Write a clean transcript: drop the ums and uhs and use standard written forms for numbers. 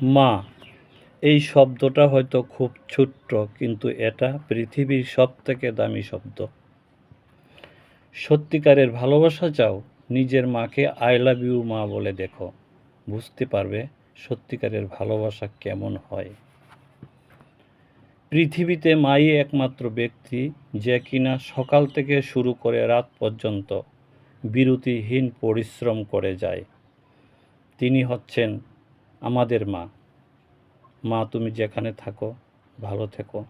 মা, এই শব্দটা হয়তো খুব ছোট্ট, কিন্তু এটা পৃথিবীর সবথেকে দামি শব্দ। সত্যিকারের ভালোবাসা চাও? নিজের মাকে আই লাভ ইউ মা বলে দেখো, বুঝতে পারবে সত্যিকারের ভালোবাসা কেমন হয়। পৃথিবীতে মাই একমাত্র ব্যক্তি যে কিনা সকাল থেকে শুরু করে রাত পর্যন্ত বিরতিহীন পরিশ্রম করে যায়। তিনি হচ্ছেন আমাদের মা। মা, তুমি যেখানে থাকো ভালো থেকো।